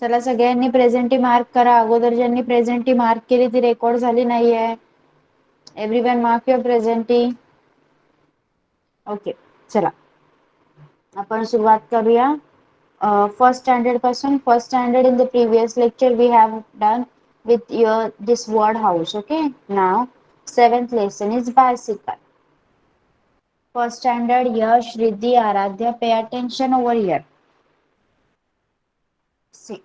चला सगळ्यांनी presenty mark करा. अगोदर ज्यांनी प्रेझेंटी मार्क केली ती रेकॉर्ड झाली नाहीये. Everyone mark your presenty. Okay, चला आपण सुरुवात करूया. फर्स्ट स्टँडर्ड पासून. First standard in the previous lecture we have done with your this word house. Okay, now seventh lesson is bicycle. First standard, Yash, Riddhi, Aradhya, pay attention over here. See,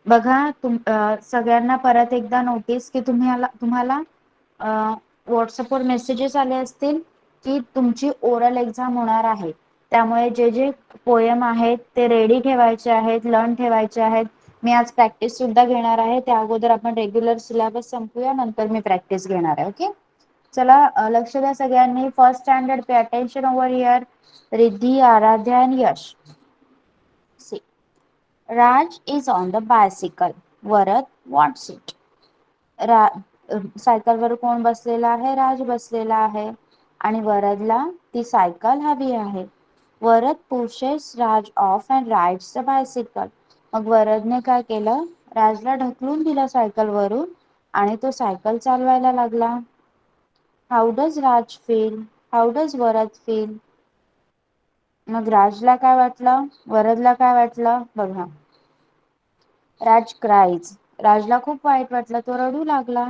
बघा सगळ्यांना परत एकदा notice की तुम्हाला व्हॉट्सअपवर messages आले असतील की तुमची ओरल एक्झाम होणार आहे. त्यामुळे जे जे पोयम आहेत ते रेडी ठेवायचे आहेत, लर्न ठेवायचे आहेत. मी आज प्रॅक्टिस सुद्धा घेणार आहे. त्या अगोदर आपण रेग्युलर सिलेबस संपूया, नंतर मी प्रॅक्टिस घेणार आहे. ओके, चला लक्ष द्या सगळ्यांनी. First standard, pay attention over here. Riddhi, Aradhya and Yash. See, Raj is on the bicycle. Varad wants it. Cycle वर कोण बसलेला आहे? राज बसलेला आहे आणि वरदला ती सायकल हवी आहे. Varad pushes Raj off and rides the bicycle. मग वरदने काय केलं? राजला ढकलून दिलं सायकल वरून आणि तो सायकल चालवायला लागला. How does Raj feel? How does Varad feel? मग राजला काय वाटलं? वरदला काय वाटलं? बघा. राज क्राईज. राजला खूप वाईट वाटलं, तो रडू लागला.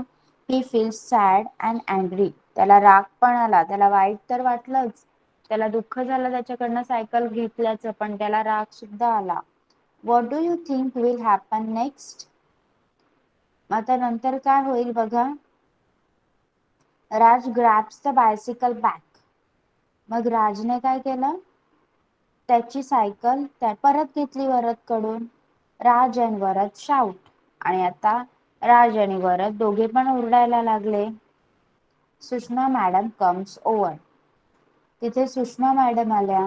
He feels sad and angry. त्याला राग पण आला, त्याला वाईट तर वाटलंच, त्याला दुःख झालं त्याच्याकडनं सायकल घेतल्याचं, पण त्याला राग सुद्धा आला. What do you think will happen next? आता नंतर काय होईल बघा. राज ग्रॅब्स द बायसिकल बॅक. मग राजने काय केलं? त्याची सायकल परत घेतली वरद कडून. राज आणि वरद शाउट. आणि आता राज आणि वरद दोघे पण ओरडायला लागले. Sushma madam comes over. तिथे सुषमा मॅडम आल्या.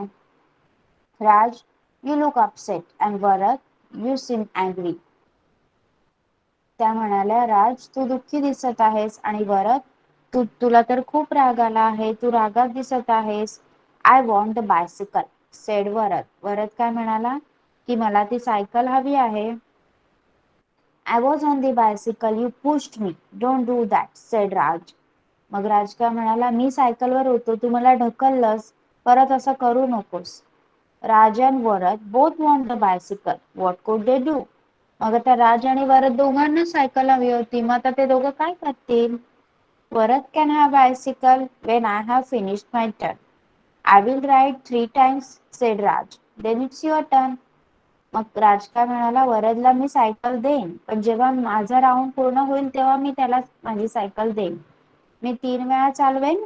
Raj, you look upset and Varad you seem angry. त्या म्हणाल्या, राज तू दुःखी दिसत आहेस आणि वरद तुला तर खूप राग आला आहे, तू रागात दिसत आहेस. I want the bicycle sed Varad. Varad काय म्हणाला की मला ती सायकल हवी आहे. I was on the bicycle, you pushed me. Don't do that, said Raj. मग राज काय म्हणाला, मी सायकलवर होतो, तू मला ढकललंस, परत असं करू नकोस. राज and Varad both want the bicycle. What could they do? मग आता राज आणि वरद दोघांना सायकल हवी होती, मग आता ते दोघं काय करतील? Varad can have bicycle when I have finished my turn. I will ride 3 times, said Raj. Then it's your turn. मग राज काय म्हणाला, वरदला मी सायकल देईन, पण जेव्हा माझा राऊंड पूर्ण होईल तेव्हा मी त्याला माझी सायकल देईन. मी 3 वेळा चालवेन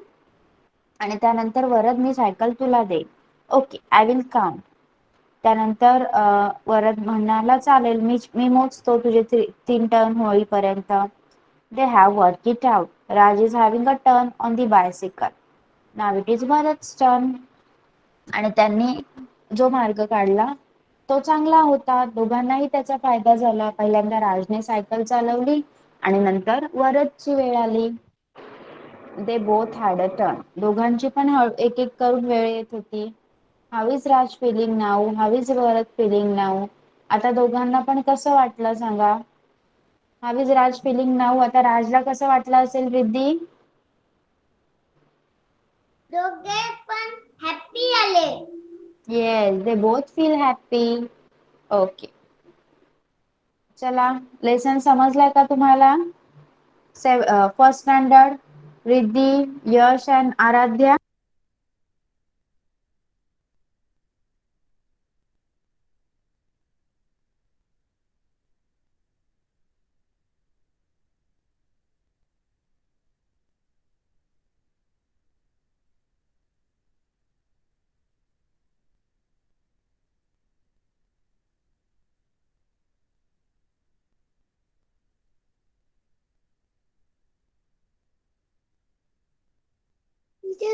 आणि त्यानंतर वरद मी सायकल तुला देईन. Okay, I will count. त्यानंतर वरद म्हणाला, चालेल, मी मोजतो तुझे 3 टर्न होईपर्यंत. They have worked it out. Raj is having a turn on the bicycle. Now it is Varad's turn. आणि त्यांनी जो मार्ग काढला तो चांगला होता. दोघांनाही त्याचा फायदा झाला. पहिल्यांदा राजने सायकल चालवली आणि नंतर वरदची वेळ आली. They both had a turn. दोघांची पण एक एक करून वेळ येत होती. How is Raj feeling now? How is Varad feeling now? आता दोघांना पण कसं वाटलं सांगा? How is Raj feeling now? आता राजला कसं वाटलं असेल रिद्धी? दोघे पण हॅपी झाले. Yes, they both feel happy. Okay, चला लेसन समजलाय का तुम्हाला? First standard, Riddhi, Yash and Aradhya.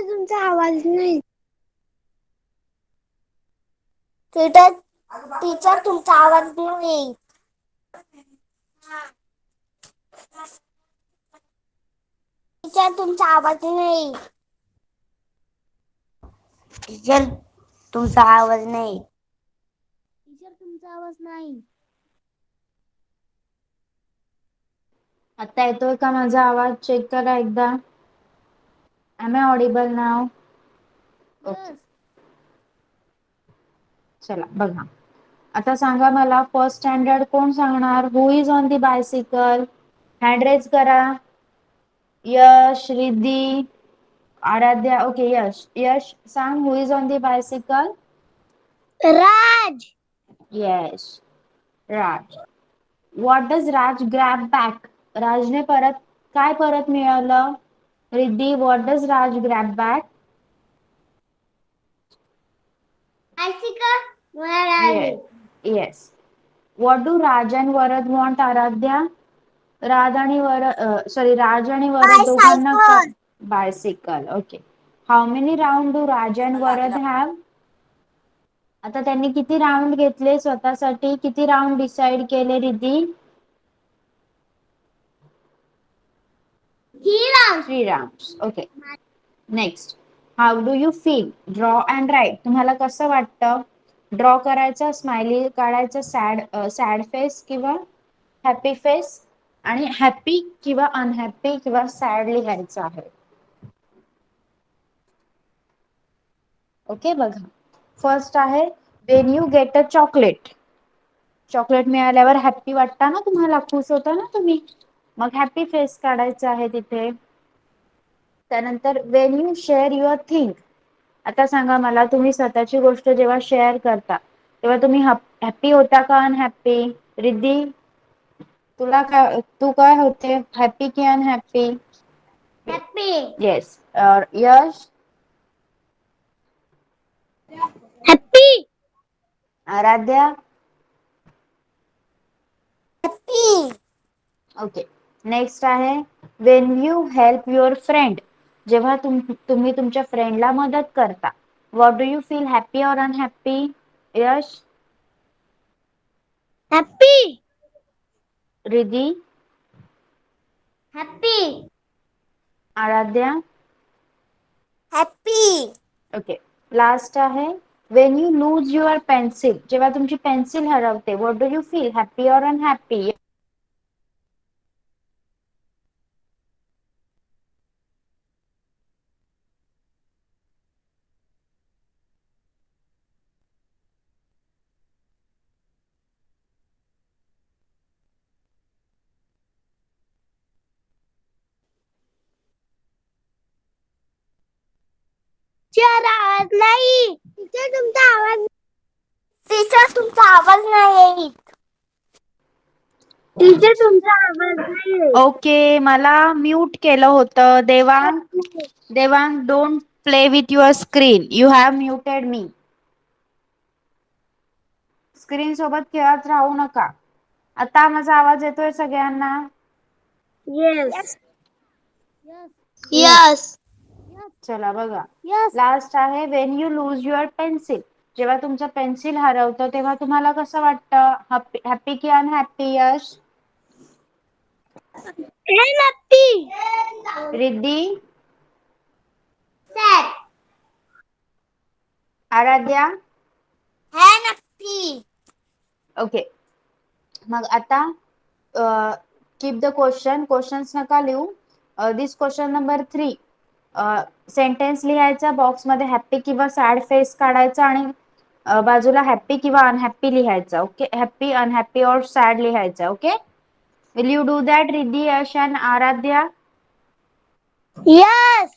तुमचा आवाज नाही. टीचर तुमचा आवाज नाही. टीचर तुमचा आवाज नाही. टीचर तुमचा आवाज नाही. टीचर तुमचा आवाज नाही. आता येतोय का माझा आवाज? चेक करा एकदा. Am I audible now? Okay. चला बघा. आता सांगा मला, फर्स्ट स्टँडर्ड कोण सांगणार? Who is on the bicycle? Hand raise करा. यश, रिद्धी, आराध्या. ओके, यश. यश सांग, who is on the bicycle? Raj. Yes, Raj. What does Raj grab back? राजने काय परत मिळालं? Riddhi, what does Raj grab back? Bicycle. Where are you? Yes. What do Raj and Varad want? Aradhya, Raj आणि वरद दोघांना काय? Bicycle. Bicycle. Okay. How many round do Raj and Varad have? आता त्यांनी किती राऊंड घेतले स्वतःसाठी? किती राऊंड डिसाइड केले Riddhi? 3 rounds. 3 rounds. Okay. Next. How do you feel? Draw and write. तुम्हाला कसं वाटतं? ड्रॉ करायचा, स्माइली काढायचा, सॅड फेस किंवा हॅपी फेस, आणि हॅपी किंवा अनहॅपी किंवा सॅड लिहायचं आहे. ओके, बघा. फर्स्ट आहे, when you get a chocolate. Chocolate मिळाल्यावर हॅपी वाटता ना तुम्हाला? खुश होता ना तुम्ही? मग हॅपी फेस काढायचा आहे तिथे. त्यानंतर Wien you share your thing. आता सांगा मला, तुम्ही स्वतःची गोष्ट जेव्हा शेअर करता तेव्हा तुम्ही हॅपी होता का अनहॅपी? रिद्धी, तू काय होते, हॅपी की unhappy? Happy. Yes. Yash? Happy. Aradhya? Happy. Okay. Next आहे, when you help your friend. जेव्हा तुम्ही तुमच्या फ्रेंडला मदत करता, what do you feel, happy or unhappy? Yash? Happy. Riddhi? Happy. Aradhya? Happy. Okay. Last आहे, when you lose your pencil. जेव्हा तुमची पेन्सिल हरवते, what do you feel, happy or unhappy? Teacher आवाज नाही. टीचर तुमचा आवाज नाही येत. टीचर तुमचा आवाज नाही येत. ओके, मला म्यूट केलं होतं. Devang, don't play with your screen. You have muted me. Screen सोबत खेळत राहू नका. आता माझा आवाज येतोय सगळ्यांना? Yes. येस. Yes. चला बघा. Yes. लास्ट आहे, when you lose your pencil. जेव्हा तुमचं पेन्सिल हरवतं तेव्हा तुम्हाला कसं वाटतं? हॅपी की unhappy? Yash? Happy. Riddhi? Sad. Aradhya? Happy. Okay. मग आता कीप द क्वेश्चन्स नका लिहू. This question number 3. सेंटेन्स लिहायचा, बॉक्स मध्ये हॅपी किंवा सॅड फेस काढायचा आणि बाजूला हॅपी किंवा अनहॅपी लिहायचा. ओके, हॅपी, अनहॅपी और सॅड लिहायचा. Okay, will you do that Riddhi, Yash and Aradhya? Yes.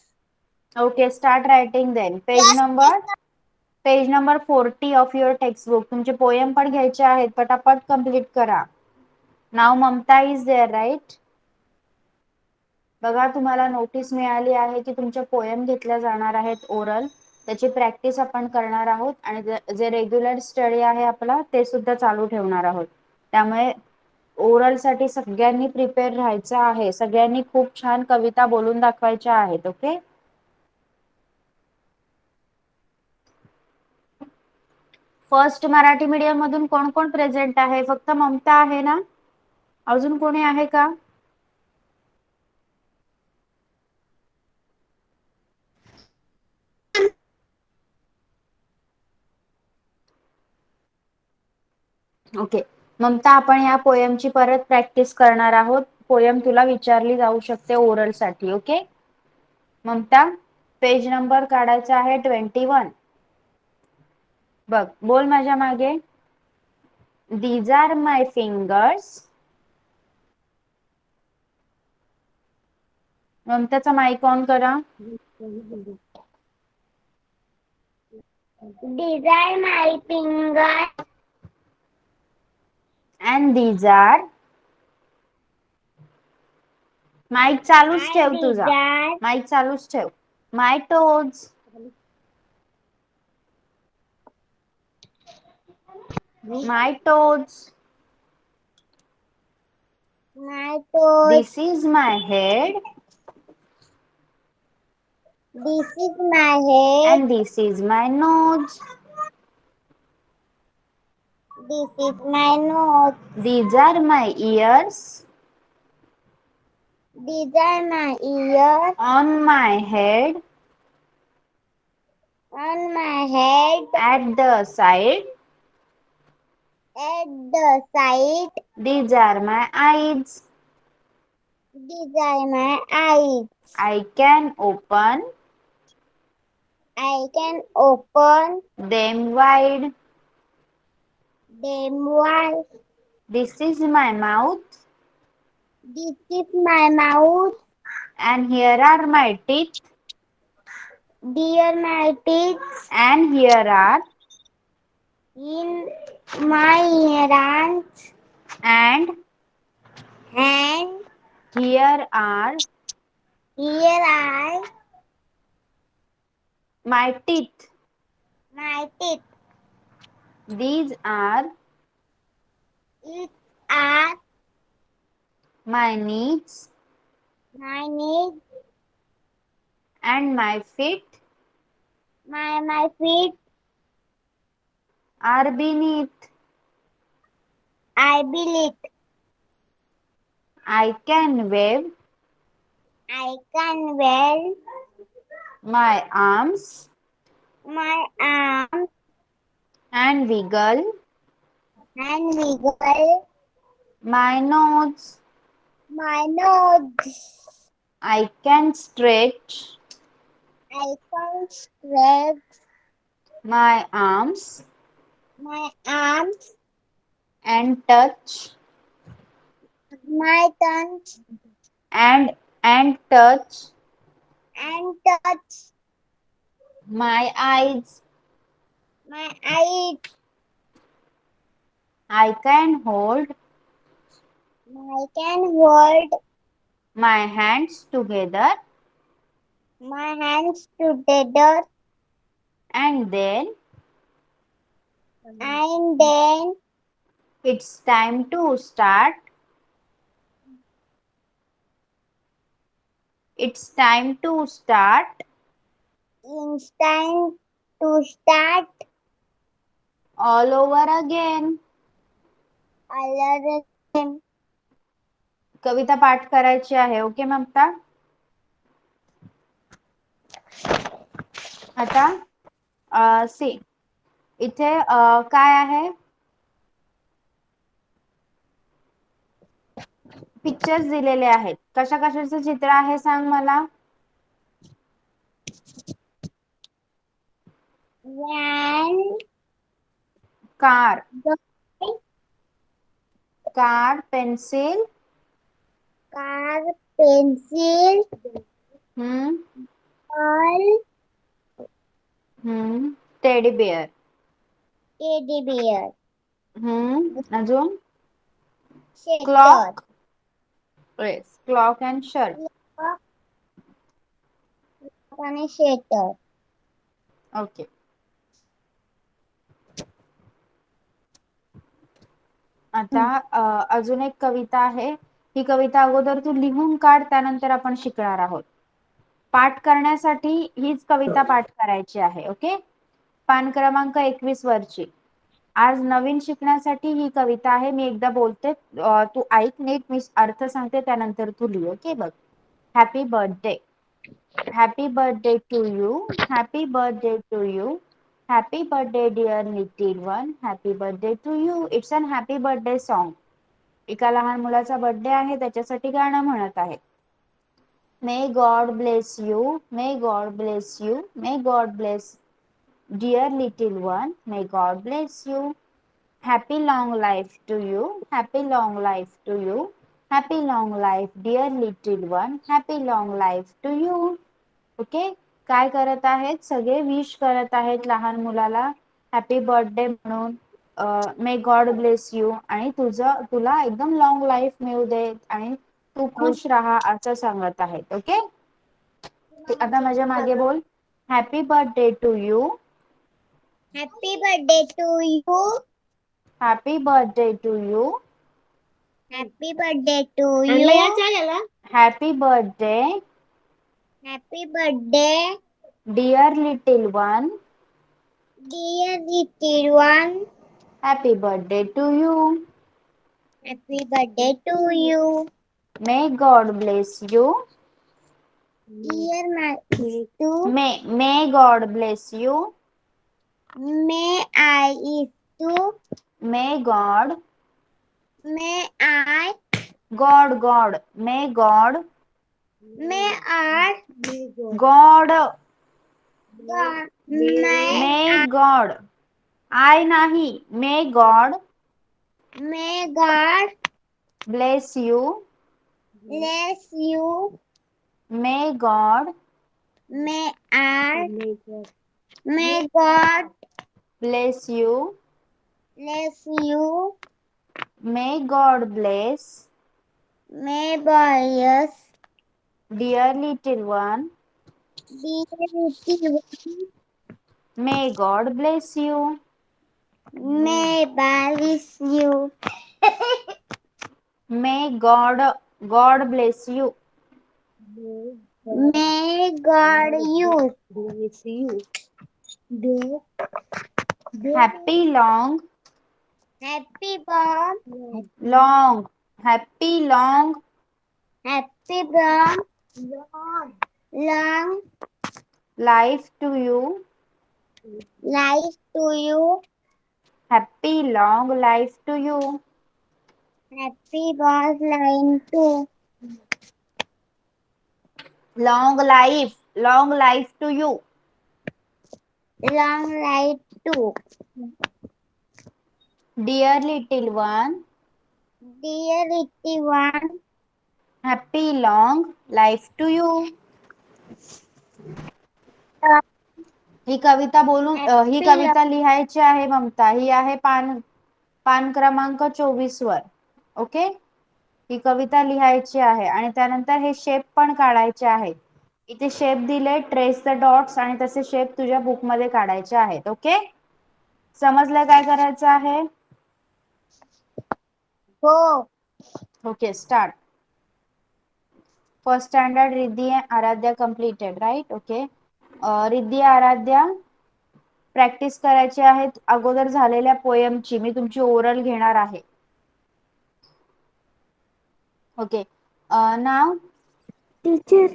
Okay, start writing then. Page number 40 of your text book. तुमचे पोयम पण घ्यायचे आहेत, पटापट कम्प्लीट करा. नाव ममता इज देअर, राईट? बघा, तुम्हाला नोटीस मिळाली आहे की तुमच्या पोयम घेतल्या जाणार आहेत ओरल. त्याची प्रॅक्टिस आपण करणार आहोत आणि जे रेग्युलर स्टडी आहे आपला ते सुद्धा चालू ठेवणार आहोत. त्यामुळे ओरल साठी सगळ्यांनी प्रिपेअर राहायचं आहे. सगळ्यांनी खूप छान कविता बोलून दाखवायच्या आहेत. ओके, फर्स्ट मराठी मीडियम मधून कोण कोण प्रेझेंट आहे? फक्त ममता आहे ना? अजून कोणी आहे का? ओके, ममता, आपण या पोयमची परत प्रॅक्टिस करणार आहोत. पोयम तुला विचारली जाऊ शकते ओरल साठी. ओके ममता, पेज नंबर काढायचा आहे 21. बघ, बोल माझ्या मागे. These are my fingers. ममताचा माईक ऑन करा. These are my fingers. And these are, mic चालूच And ठेव these तुझा. are माईक चालूच ठेव. My toes. My toes. my toes. This is my head. This is my head. And this is my nose. This is my nose. These are my ears. These are my ears. On my head. On my head. At the side. At the side. These are my eyes. These are my eyes. I can open I can open them wide. them wide. This is my mouth. This is my mouth. And here are my teeth. Dear my teeth. And here are. In my hands. And And here are here are my teeth. my teeth. These are It are my knees. my knees. And my feet My feet. are beneath. I believe. I can wave I can wave my arms my arms and wiggle and wiggle my nose. my nose. I can stretch I can stretch my arms my arms, and touch my tongue, and touch and touch my eyes. my eyes. I can hold I can hold my hands together my hands together, and then and then it's time to start. It's time to start instant to start all over again. all again. कविता पाठ करायची आहे. Okay Mamata. आता C इथे काय आहे, pictures दिलेले आहेत. कशा कशाचं चित्र आहे सांग मला. Van, car, boy, car, pencil, car, pencil, ball, teddy bear, teddy bear, अजून shutter, clock, yes clock and shirt. clock, आणि shutter. ओके. आता अजून एक कविता आहे. ही कविता अगोदर तू लिहून काढ, त्यानंतर आपण शिकणार आहोत. पाठ करण्यासाठी हीच कविता पाठ करायची आहे. ओके. पान क्रमांक 21 वरची. आज नवीन शिकण्यासाठी ही कविता आहे. मी एकदा बोलते, तू ऐक नीट, मी अर्थ सांगते, त्यानंतर तू लिह. ओके. बघ. Happy birthday. Happy birthday to you. Happy birthday to you. Happy birthday dear little one. Happy birthday to you. It's an happy birthday song. एका लहान मुलाचा बर्थडे आहे त्याच्यासाठी गाणं म्हणत आहे. मे God bless you, may God bless you, may God bless dear little one, may God bless you. Happy long life to you, happy long life to you, happy long life dear little one, happy long life to you. Okay, काय करत आहेत सगळे wish करत आहेत लहान मुलाला happy birthday म्हणून. मे God bless you आणि तुला एकदम लॉंग लाईफ मिळू दे आणि तू खुश राहा असं सांगत आहेत. ओके, आता माझ्या मागे बोल. Happy birthday to you, Happy birthday to you. Happy birthday to you, Happy birthday to you. Happy birthday Happy birthday, dear little one, dear little one. Happy birthday to you. Happy birthday to you. May God bless you, Dear my to may God bless you, may I is to may God may I God God may God may I God God may may God I नाही मे God may God bless you, bless you. May God May I may God bless you, bless you. May God bless May bless dear little one, dear little one. May God bless you. May bless you. May God bless you. May God use happy long happy born long happy long happy born long life to you, life to you. Happy long life to you. Happy born line to long life to you. long life to dear little one, dear little one. Happy long life to you. ही कविता बोलून ही Happy कविता लिहायची आहे ममता. ही आहे पान क्रमांक 24 वर. ओके, ही कविता लिहायची आहे आणि त्यानंतर हे शेप पण काढायचे आहेत. इथे शेप दिले, ट्रेस द डॉट्स आणि तसे शेप तुझ्या बुक मध्ये काढायचे आहेत. ओके, समजलं काय करायचं आहे? हो. Okay, start. First standard Riddhi Aaradhya completed, right? Okay, Riddhi Aaradhya practice करायची आहे अगोदर झालेल्या पोयमची. मी तुमची ओरल घेणार आहे. Okay, now teacher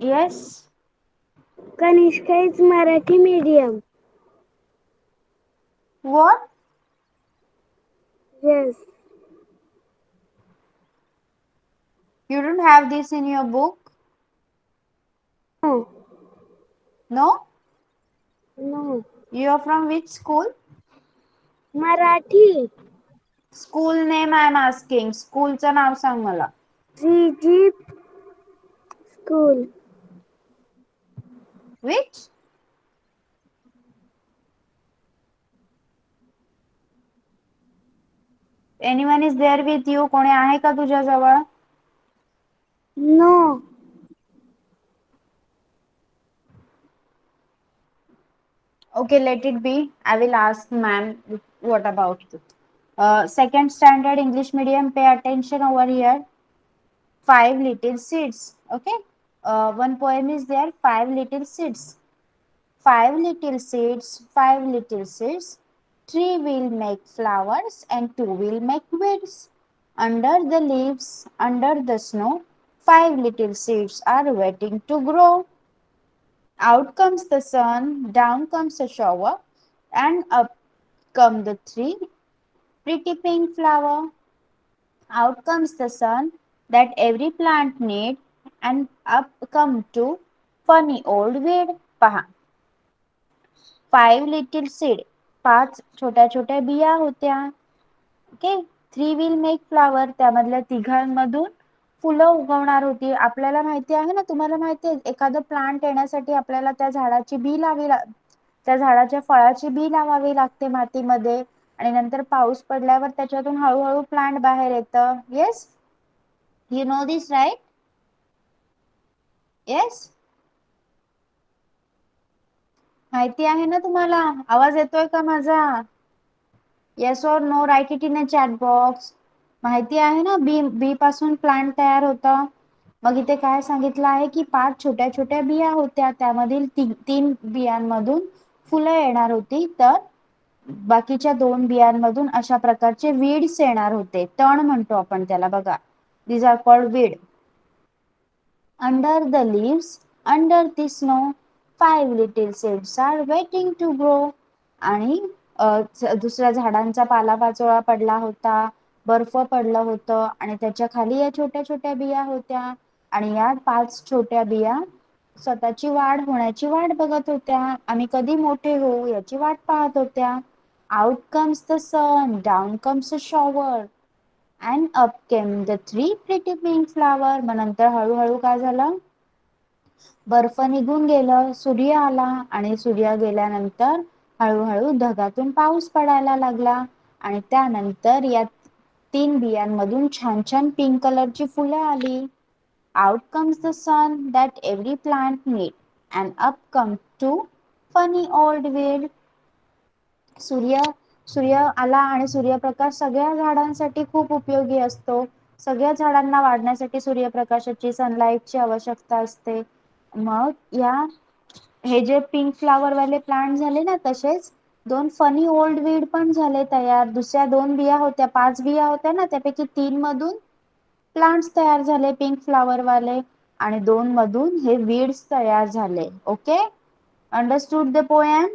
yes Kanishka is Marathi medium. What Yes. you don't have this in your book? No. No, No. you are from which school? Marathi. School name I am asking. स्कूलचं नाव सांग मला. जी school. Which? Anyone is there with you? कोणी आहे का तुझ्या जवळ? No. Okay, let it be. I will ask ma'am what about it. Second standard English medium, pay attention over here. Five little seeds. Okay, one poem is there, five little seeds. Five little seeds, five little seeds. Three will make flowers and two will make weeds. Under the leaves, under the snow, five little seeds are waiting to grow. Out comes the sun, down comes a shower, and up come the three pretty pink flower. Out comes the sun that every plant need and up come to funny old weed. पहा. 5 little seed. 5 छोट्या छोट्या बिया होत्या. Okay. 3 will make flower. त्यामधल्या तिघांमधून फुलं उगवणार होती. आपल्याला माहिती आहे ना, तुम्हाला माहिती आहे एखादं प्लांट येण्यासाठी आपल्याला त्या झाडाची बी त्या झाडाच्या फळाची बी लावावी लागते मातीमध्ये आणि नंतर पाऊस पडल्यावर त्याच्यातून हळूहळू प्लांट बाहेर येतं. Yes, you know this right? Yes, माहिती आहे ना तुम्हाला? आवाज येतोय का माझा? Yes or no, write it in a chat box. माहिती आहे ना, बी पासून प्लांट तयार होतं. मग इथे काय सांगितलं आहे की 5 छोट्या छोट्या बिया होत्या, त्यामधील 3 बियांमधून फुलं येणार होती, तर बाकीच्या 2 बियांमधून अशा प्रकारचे वीड्स येणार होते. तण म्हणतो आपण त्याला बघा. these are called weed. Under the leaves, under the snow, 5 little seeds are waiting to grow. आणि दुसऱ्या झाडांचा पालापाचोळा पडला होता, बर्फ पडलं होतं आणि त्याच्या खाली या छोट्या छोट्या बिया होत्या आणि या 5 छोट्या बिया स्वतःची वाढ होण्याची वाट बघत होत्या. आम्ही कधी मोठे होऊ याची वाट पाहत होत्या. Out comes the sun, down comes a shower. And up came the 3 pretty pink flower. मग नंतर हळूहळू काय झालं? बर्फ निघून गेलं, सूर्य आला आणि सूर्य गेल्यानंतर हळूहळू ढगातून पाऊस पडायला लागला आणि त्यानंतर या 3 बियांमधून छान छान पिंक कलरची फुलं आली. Out comes the sun that every plant need and up come two funny old weed. सूर्य आला आणि सूर्यप्रकाश सगळ्या झाडांसाठी खूप उपयोगी असतो. सगळ्या झाडांना वाढण्यासाठी सूर्यप्रकाशाची, सनलाईटची आवश्यकता असते. मग हे जे पिंक फ्लावर वाले प्लांट झाले ना, तसेच 2 फनी ओल्ड वीड पण झाले तयार. दुसऱ्या 2 बिया होत्या, 5 बिया होत्या ना, त्यापैकी 3 मधून प्लांट्स तयार झाले पिंक फ्लावर वाले आणि 2 मधून हे वीड्स तयार झाले. Okay, understood the poem?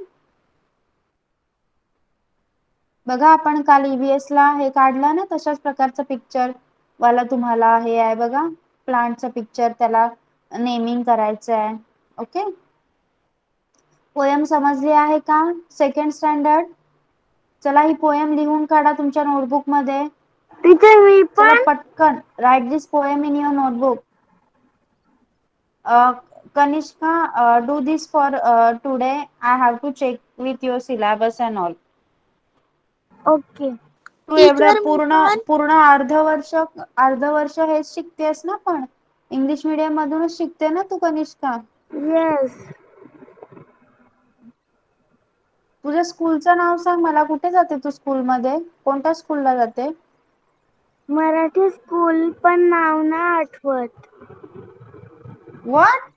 बघा, आपण काल EVS ला हे काढलं ना, तशाच प्रकारचं पिक्चर वाला तुम्हाला हे आहे बघा, प्लांटचं पिक्चर, त्याला नेमिंग करायचं आहे. ओके, पोएम समजली आहे का? Second standard. चला ही पोएम लिहून काढा तुमच्या नोटबुक मध्ये. टीचर मी चला पण. पटकन, write this poem in your notebook. Kanishka, do this for today. I have to check with your syllabus and all. Okay तू एवढं टीचर मी पूर्ण पण. पूर्ण अर्ध वर्ष हेच शिकतेस ना, पण इंग्लिश मीडियम मधूनच शिकते ना तू कनिष्का? येस. तुझ्या स्कूलचं नाव सांग मला. कुठे जाते तू स्कूलमध्ये? कोणत्या स्कूलला जाते? मराठी स्कूल, पण नाव नाही आठवत. व्हॉट?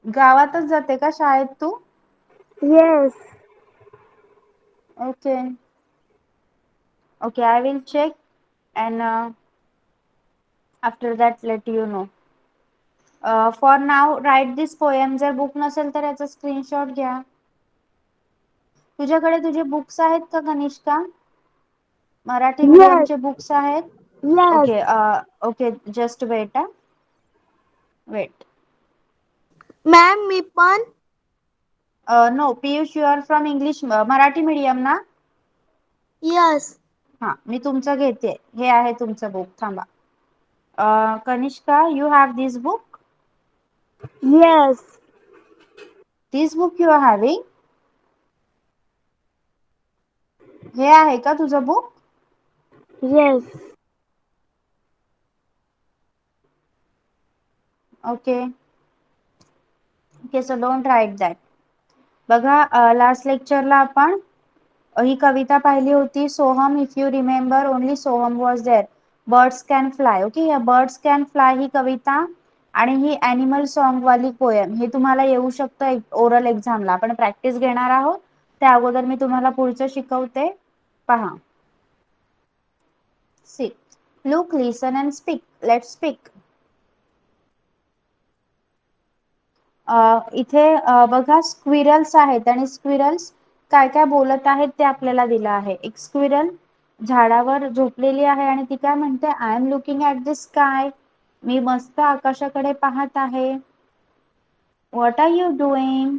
गावातच जाते का शाळेत तू? Yes. Okay okay, I will check and after that let you know. For now write this poem. जर बुक नसेल तर याचा स्क्रीनशॉट घ्या. तुझ्याकडे तुझे बुक्स आहेत का कनिष्का? मराठी येस. मीडियमचे बुक्स आहेत? Yes. Okay okay, just wait. Wait. Ma'am मी पण. No Piyush, you are from English Marathi medium ना? येस. हा, मी तुमचं घेते. हे आहे तुमचं बुक. थांबा. Kanishka, you have this book? Yes. This book you are having? हे आहे का तुझं book? Yes. Okay okay, so don't write that. बघा, लास्ट लेक्चरला आपण ही कविता पाहिली होती, Soham. If you remember, only Soham was there. Birds can fly. Okay, या बर्ड्स कॅन फ्लाय ही कविता आणि ही ॲनिमल सॉन्ग वाली पोएम हे तुम्हाला येऊ शकतं ओरल एक्झामला. आपण प्रॅक्टिस घेणार आहोत, त्या अगोदर मी तुम्हाला पुढचं शिकवते. पहा. See, look, listen and speak. Let's speak. इथे बघा, स्क्विरल्स आहेत आणि स्क्विरल्स काय काय बोलत आहेत ते आपल्याला दिलं आहे. एक स्क्विरल झाडावर झोपलेली आहे आणि ती काय म्हणते, I am looking at the sky. मी मस्त आकाशाकडे पाहत आहे. What are you doing?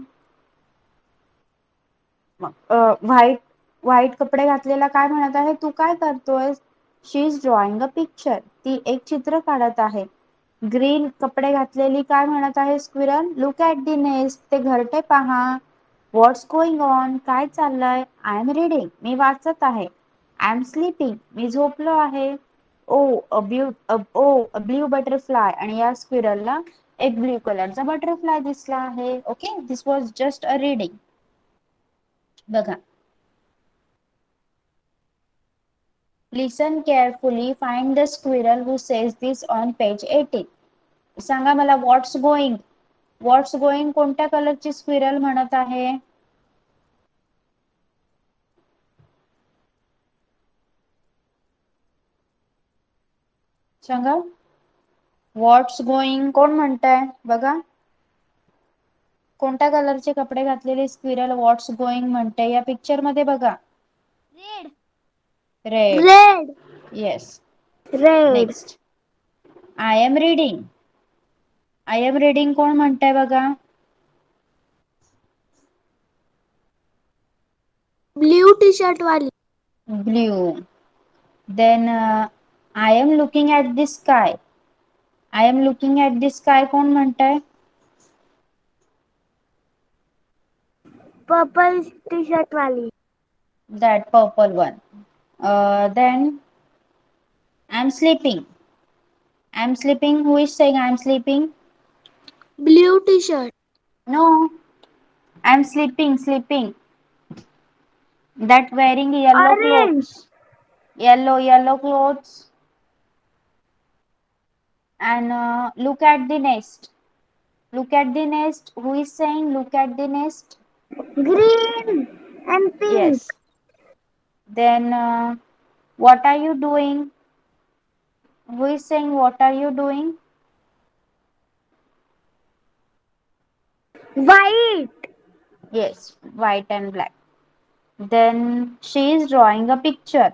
White कपडे घातलेला काय म्हणत आहे, तू काय करतोय? She is drawing a picture. ती एक चित्र काढत आहे. ग्रीन कपडे घातलेली काय म्हणत आहे, squirrel, look at the nest. ते घरटे पहा. व्हॉट्स गोइंग ऑन? काय चाललंय? I am reading. मी वाचत आहे. I am sleeping. मी झोपलो आहे. A blue butterfly. आणि या स्क्विरलला एक ब्ल्यू कलरचा बटरफ्लाय दिसला आहे. Okay, this was just a reading. बघा, listen carefully, find the squirrel who says this on page 18. सांगा मला, व्हॉट्स गोइंग, व्हॉट्स गोइंग कोणत्या कलरची स्क्विरल म्हणत आहे? सांगा, व्हॉट्स गोइंग कोण म्हणताय? बघा, कोणत्या कलरचे कपडे घातलेले स्क्विरल व्हॉट्स गोइंग म्हणते या पिक्चर मध्ये? बघा, red. Red. Red. Yes. Red. Next, I am reading. I am reading कोण म्हणताय? बघा, ब्ल्यू टी शर्ट वाली. Blue. Then I am looking at the sky. I am looking at the sky कोण म्हणताय? पर्पल टी शर्ट वाली. That purple one. Then I'm sleeping. I'm sleeping. Who is saying I'm sleeping? Blue T shirt. No. I'm sleeping. Sleeping. That wearing yellow orange. clothes. Yellow clothes. And look at the nest. Look at the nest. Who is saying look at the nest? Green end pink. Yes. Then what are you doing? Who is saying what are you doing? White. Yes, white and black. Then she is drawing a picture.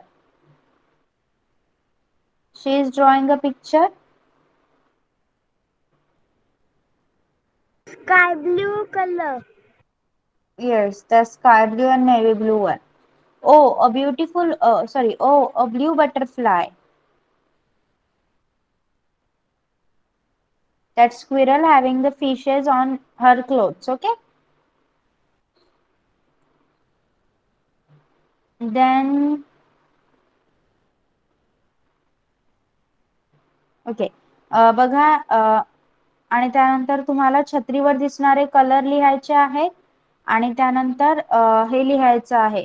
She is drawing a picture. Sky blue colour. Yes, the sky blue and navy blue one. Oh, a beautiful, sorry, oh, a blue butterfly. That squirrel having the fishes on her clothes, okay? Then, okay, बघा, आणि त्यानंतर तुम्हाला छत्रीवर दिसणारे colour लिहायचे आहेत आणि त्यानंतर हे लिहायचं आहे.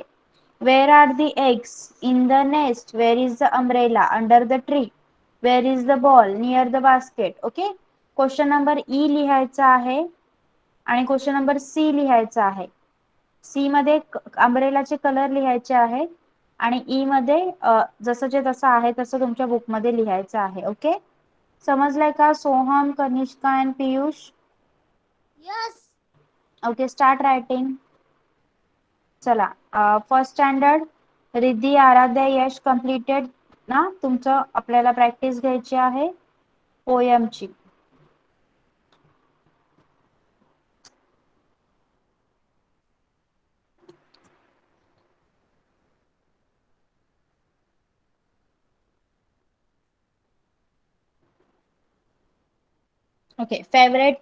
Where are the eggs? In the nest. Where is the umbrella? Under the tree. Where is the ball? Near the basket. Okay. Question number E लिहायचा आहे आणि क्वेश्चन नंबर सी लिहायचा आहे. सी मध्ये अम्ब्रेलाचे कलर लिहायचे आहेत आणि ई मध्ये जसंचे तसं आहे तसं तुमच्या बुक मध्ये लिहायचं आहे. ओके, समजलंय का Soham, Kanishka and Piyush? Yes. Okay, start writing. चला, फर्स्ट स्टँडर्ड रिद्धी, आराध्या, यश कम्प्लिटेड ना? तुमचं आपल्याला प्रॅक्टिस घ्यायची आहे पोयमची. ओके, फेवरेट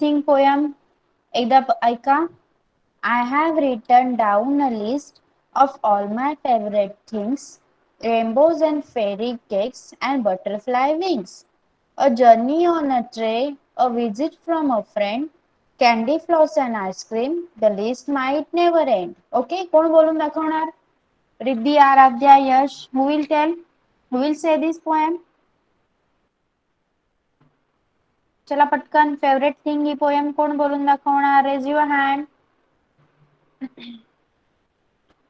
थिंग पोयम एकदा ऐका. I have written down a list of all my favorite things: rainbows and fairy cakes and butterfly wings, a journey on a tray, a visit from a friend, candy floss and ice cream. The list might never end. Okay, कोण बोलून दाखवणार? रिद्धी, आराध्या, यश. Who will tell? Who will say this poem? चला पटकन, favourite thing he poem कोण बोलून दाखवणार? Raise your hand.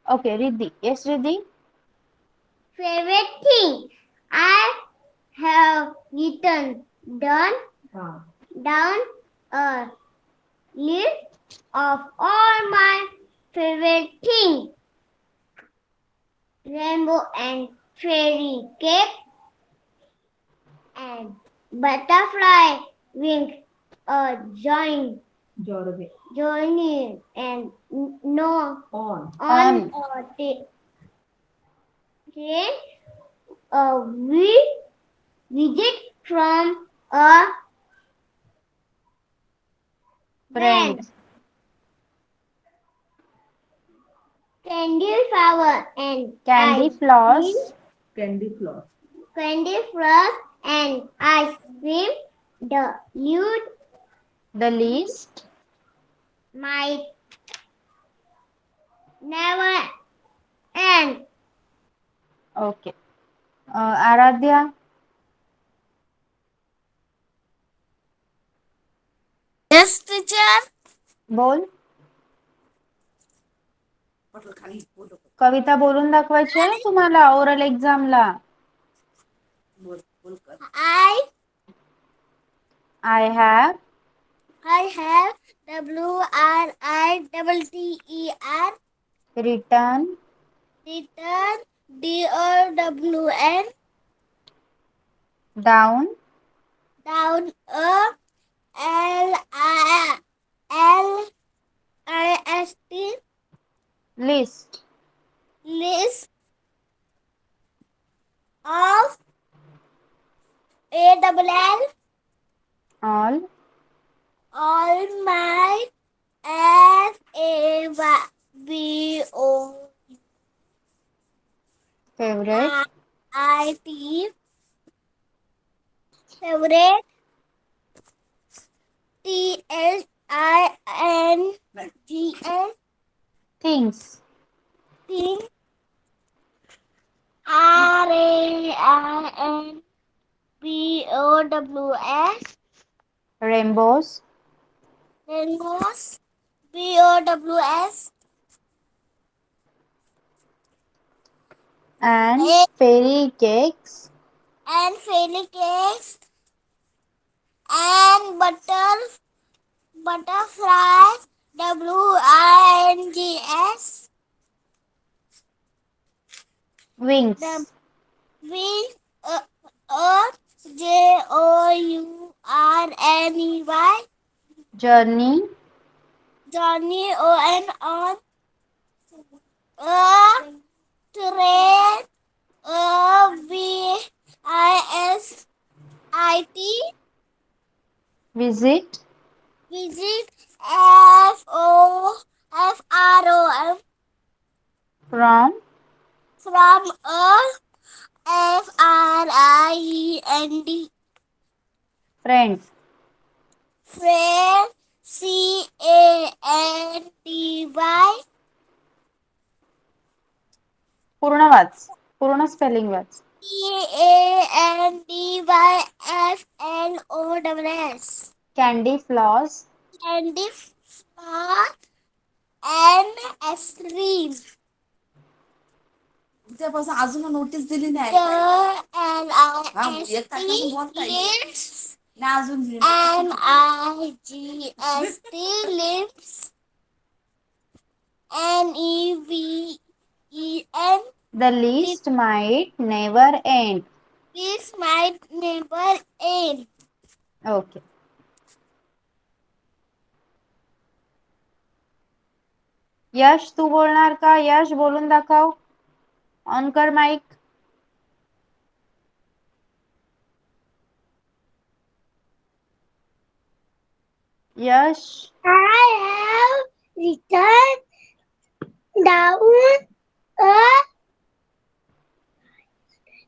Okay, Riddhi. Yes Riddhi. Favorite thing. I have written down a list of all my favorite things: rainbow and fairy cake, and butterfly wing, a joining and no on a train, a visit from a Friend. friend, candy flower and Candy ice floss. cream, candy floss and ice cream, the youth The least. might never end. Okay. Aradhya. Yes, teacher. बोल. कविता बोलून दाखवायची आहे तुम्हाला oral एक्झामला. I I have WRITTER written written DOWN down down a LIST list list of AWL all my FAVO favorite IT favorite THINGS things thing RAINBOWS rainbows rainbows BOWS and A- fairy cakes and fairy cakes and butterflies WINGS wings the wings JOURNEY journey Johnny on a train VISIT visit visit FOFROM from from a FRIEND friend friend CANDY पूर्ण वाच पूर्ण spelling watch CANDYFLOWS candy floss candy floss and ice cream. त्यापासून अजून notice दिली नाही lips नाही अजून दिली NIGST lips NEVEN the list might never end. this might never end. Okay. यश तू बोलणार का? यश बोलून दाखव. ऑन कर mic. Yash I have written down a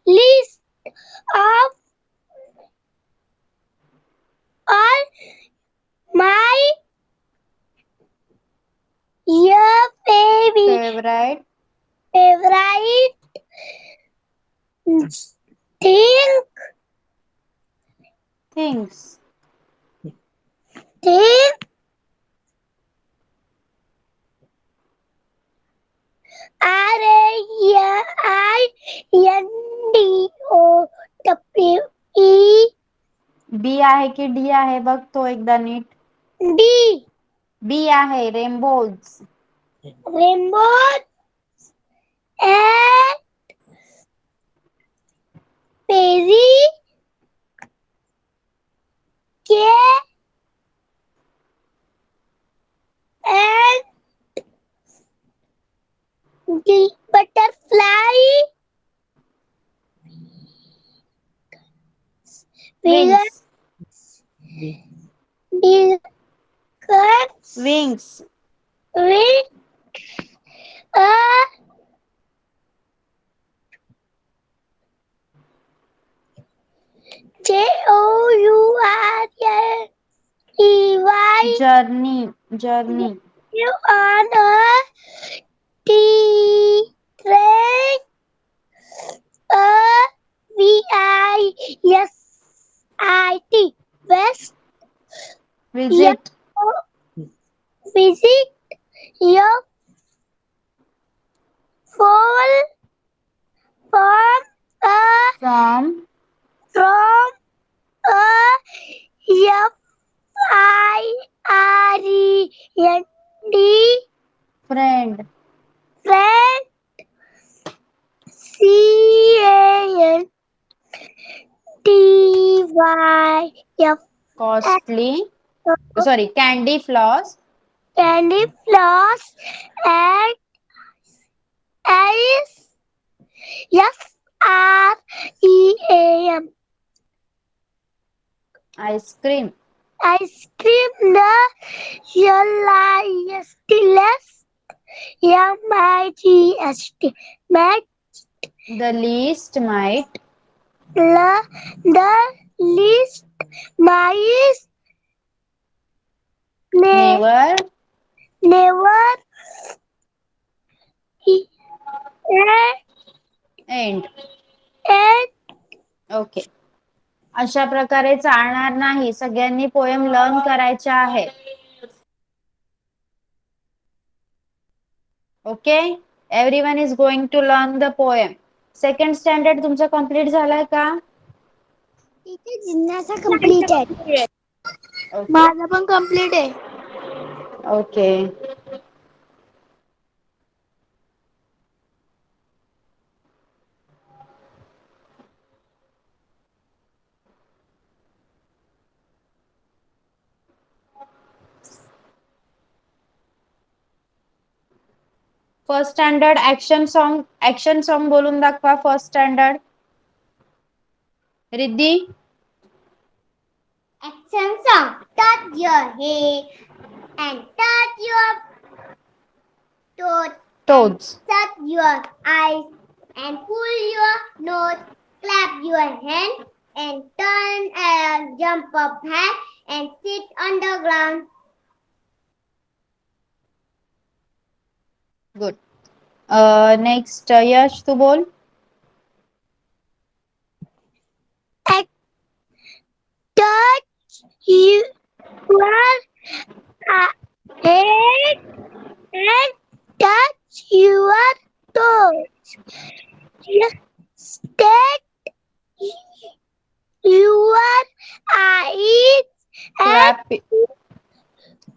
list of all my favorite favorite thing things thing RAINDOWE बी आहे की डी आहे बघ तो एकदा नीट. D बी आहे rainbows. rainbow Perry, K, and the butterfly. Wings. Wings. With a Journey. Journey. You on a train. VISIT. West. Visit. Visit your phone from a From. friend. Friend. Friend. CANDYF. Costly. Sorry, candy floss. Candy floss and ISREAM. Ice cream. Ice cream the yellowiest MIGST. Matt The least might. the least mice Never. never End. and okay. अशा प्रकारे चालणार नाही. सगळ्यांनी poem learn करायचे आहे. Okay. Everyone is going to learn the poem. Second standard तुमचं complete झालंय का? इथे जिज्ञासा कंप्लीट आहे. माझा पण कंप्लीट आहे. Okay. First standard action song बोलून दाखवा. First standard Riddhi. Action song. Touch your head and touch your toes. Toes. Shut your eyes and pull your nose. Clap your hands and turn and jump up high and sit on the ground. Good. Next Yash तू बोल. Touch your head and touch your toes. State your eyes and Clap.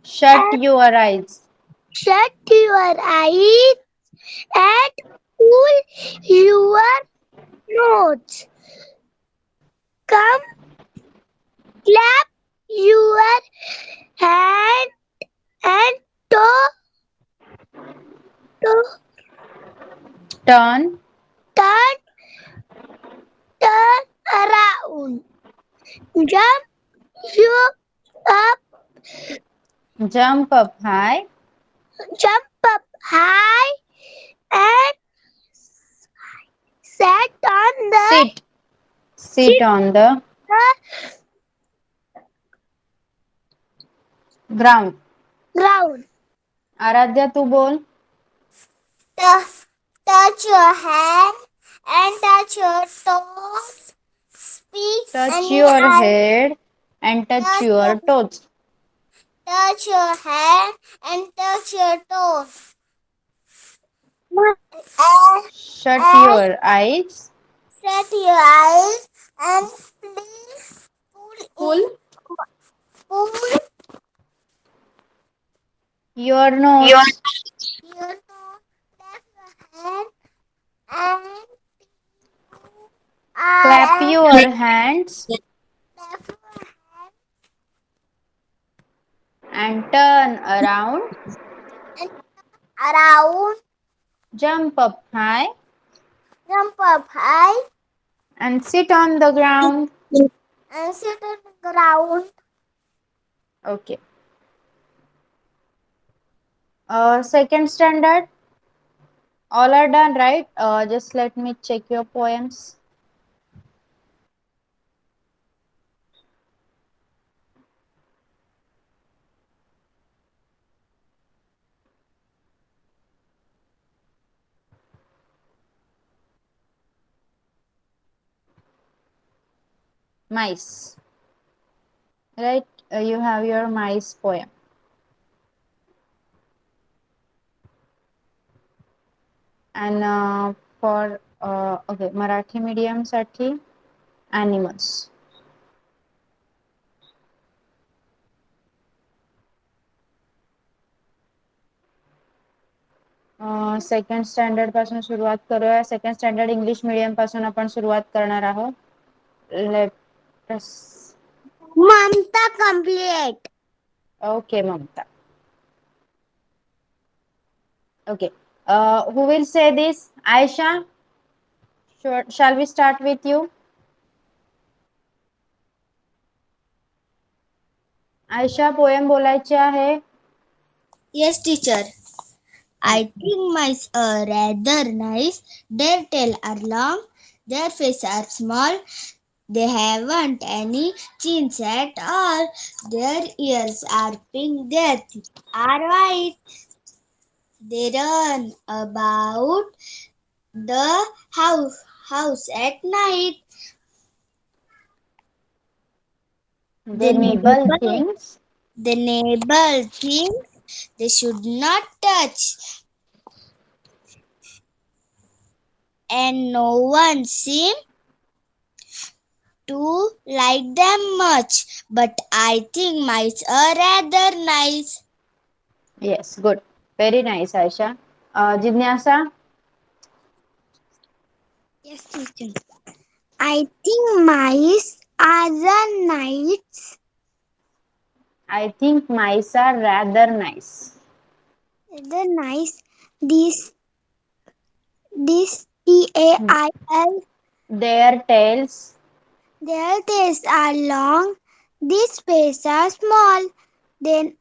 Shut your eyes. shut your eyes and pull your nose. Come, clap your hand and toe. Turn. Turn around. Jump up high. Jump up high and sit on the Sit on the ground. Aaradhya तू बोल. Touch your hand and touch your toes. Speak Touch your head and touch your toes. Touch your hand and touch your toes. Shut your eyes. Shut your eyes and please pull Your nose. your nose. Clap your hand and Clap hands and turn around. Around, Jump up high jump up high, and sit on the ground. and sit on the ground. Okay. Second standard. All are done, right? Just let me check your poems. Mice. Right? You have your mice poem. And for okay, Marathi medium साठी animals. Second standard पासून सुरुवात करूया. Second standard English medium पासून आपण सुरुवात करणार आहोत. Let us. Mamta complete. Okay, Mamta. Okay. Who will say this? Aisha? Shall we start with you? Ayesha poem बोलायची आहे. Yes, teacher. I think mice are rather nice. Their tail are long, their faces are small. They haven't any chins at all. Their ears are pink, their teeth are white. They run about the house at night. They nibble things. They nibble things they should not touch. And no one seems to like them much. But I think mice are rather nice. Yes, good. Very nice, Aisha. Jignasa? Yes, teacher. I think mice are nice. I think mice are rather nice. Rather nice. This tail. Their tails. Their tails are long. These faces are small. Then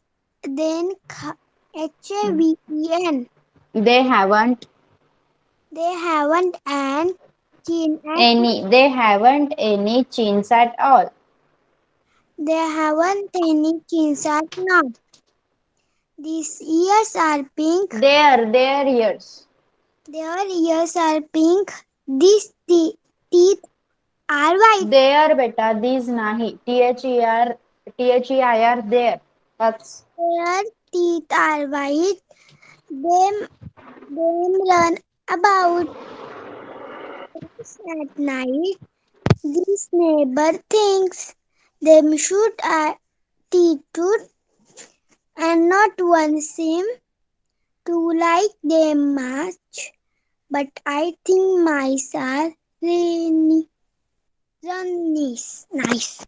HAVEN. They haven't They haven't an chin at any. They haven't any chins at all. They haven't any chins at all. These ears are pink. Their ears. Their ears are pink. These teeth are white. Their beta. These nahi. THEIR. There. That's. Their teeth are white. Them run about at night. This neighbor thinks them should teeth too, and not one seem to like them much. But I think mice are really nice.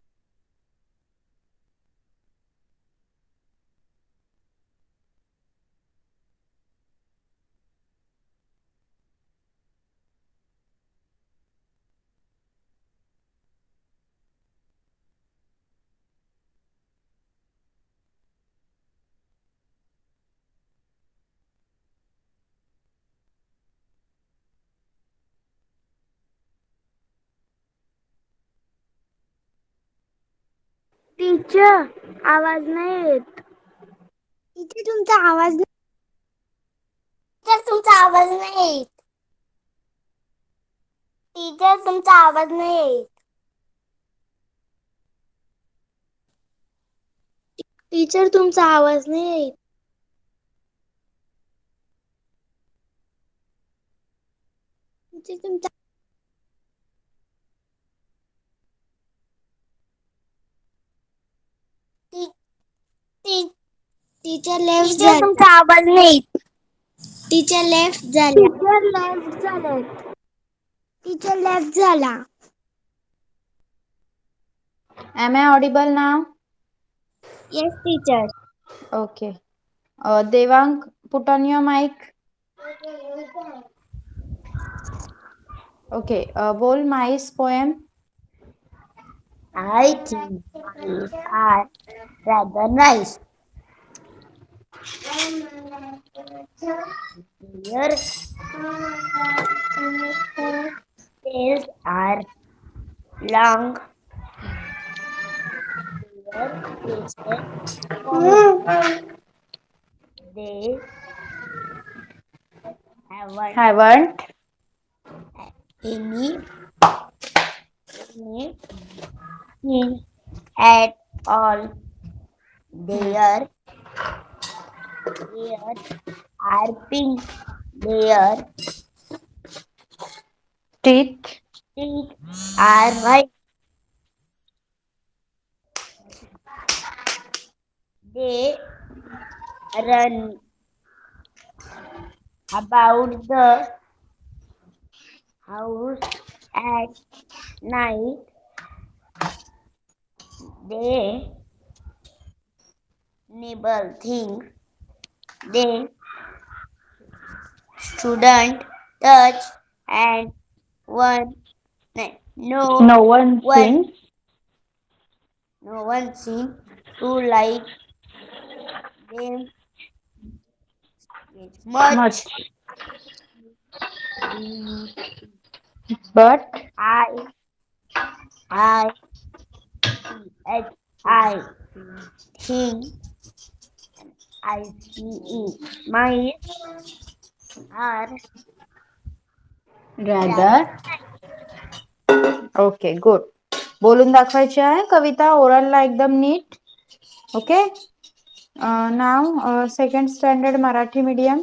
Teacher आवाज नाही येत. Teacher तुमचा आवाज teacher तुमचा आवाज नाही येत. Teacher तुमचा आवाज नाही येत. टीचर तुमचा आवाज नाही येत. टीचर तुमचा टीचर लेफ्ट झाला. तुमचा आवाज नाही. टीचर लेफ्ट झाला. टीचर लेफ्ट झाला. Am I audible now? Yes, teacher. Okay. Devang, put on your mic. Okay. Bol mice poem. I think mice are rather nice. Their tails are long. Their faces comical. They haven't Haven't. any anything at all. Their ears are pink. Their Teeth. teeth are white. They run about the house at night. They nibble things they shouldn't touch, and no No one one seems no one seems to like them with much. much. B But I I C H I think I C E. Mice are rather rather. Okay good. बोलून दाखवायची आहे कविता ओरलला एकदम नीट. Okay. नाव second standard Marathi medium.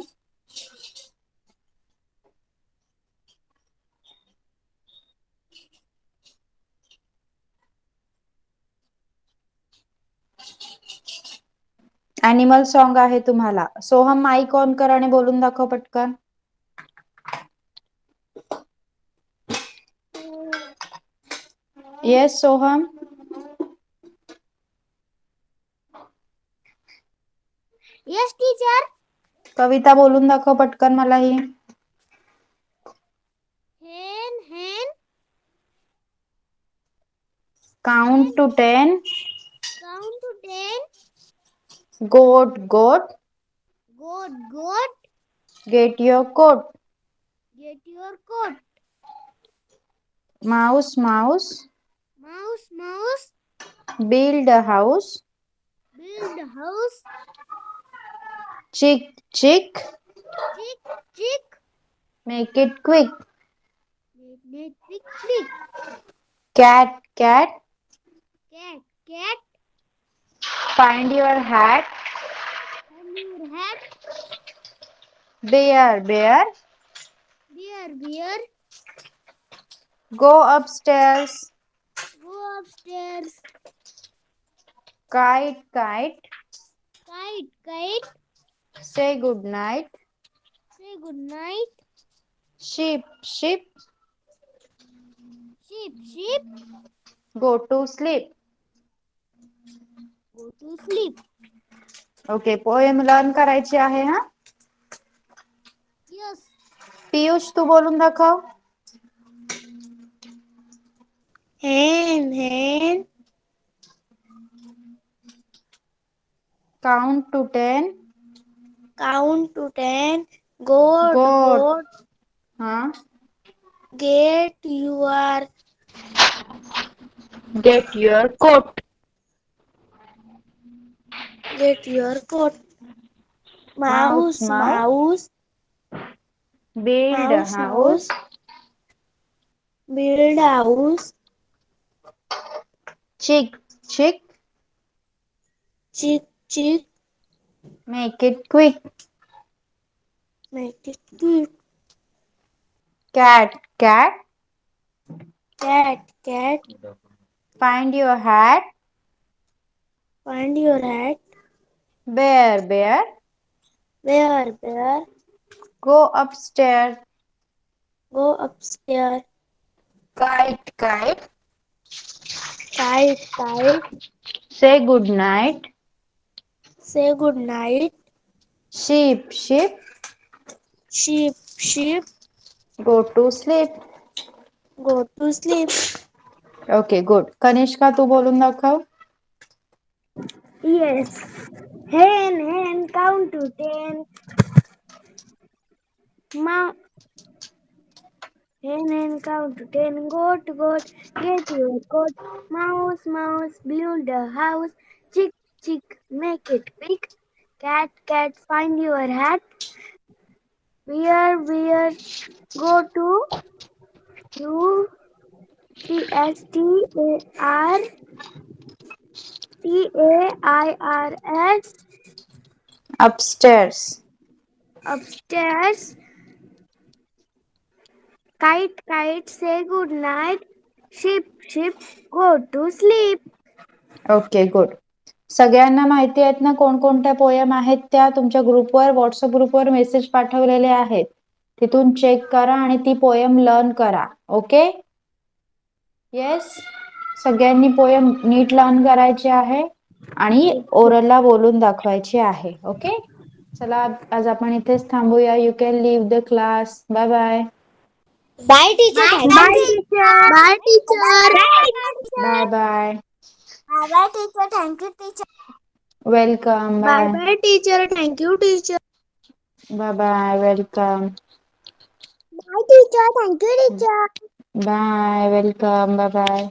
Animal song आहे तुम्हाला. सोहम माईक ऑन कर आणि बोलून दाखव पटकन. येस सोहम. Yes, teacher. कविता बोलून दाखव पटकन मला ही. Hen. Count to 10. Count to 10. Goat goat. Goat. Get your coat. Get your coat. Mouse mouse. Mouse. Build a house. Build a house. Chick chick. Chick. Make it quick. Click. Cat cat. Cat. Find your hat. Find your hat. Bear bear. Bear. Go upstairs. Go upstairs. Kite kite. Kite. Say good night. Say good night. Sheep sheep. Sheep. Go to sleep. Go to sleep. Okay. Poem learn करायची आहे हा. Yes. Piyush तू बोलून दाखव. Hen. Count to 10. Count to 10. Goat. हाँ. Get your Get your coat. coat. Mouse Mouse. Build a house. Build a house. Chick chick. Chick. Make it quick. Make it quick. Cat cat. Cat. Find your hat. Find your hat. Bear bear. Bear. Go upstairs. Go upstairs. Kite kite. Kite. Say good night. Say good night. Sheep. Sheep. Go to sleep. Go to sleep. Okay, good. Kanishka, तू बोलून दाखव. Yes. Hen, count to 10. Hen, count to 10. Goat, get your coat. Mouse, build a house. Chick, make it big. Cat, find your hat. Bear, go to Tairs. Upstairs. Upstairs. Kite, say good night. Sheep, go to sleep. Okay, good. सगळ्यांना माहिती आहेत ना कोणकोणत्या poem आहेत त्या तुमच्या ग्रुपवर, WhatsApp ग्रुपवर मेसेज पाठवलेले आहेत. तिथून चेक करा आणि ती पोयम लर्न करा. ओके. येस, सगळ्यांनी पोयम नीट लर्न करायची आहे आणि ओरलला बोलून दाखवायची आहे. ओके. चला, आज आपण इथेच थांबूया. You can leave the class. Bye bye. Bye, teacher. Bye, teacher. Bye, teacher. Bye bye. Bye, teacher. Thank you, teacher. Welcome. Bye Bye, teacher. Thank you, teacher. Bye bye. Welcome. Bye, teacher. Thank you, teacher. Bye. Welcome. Bye bye.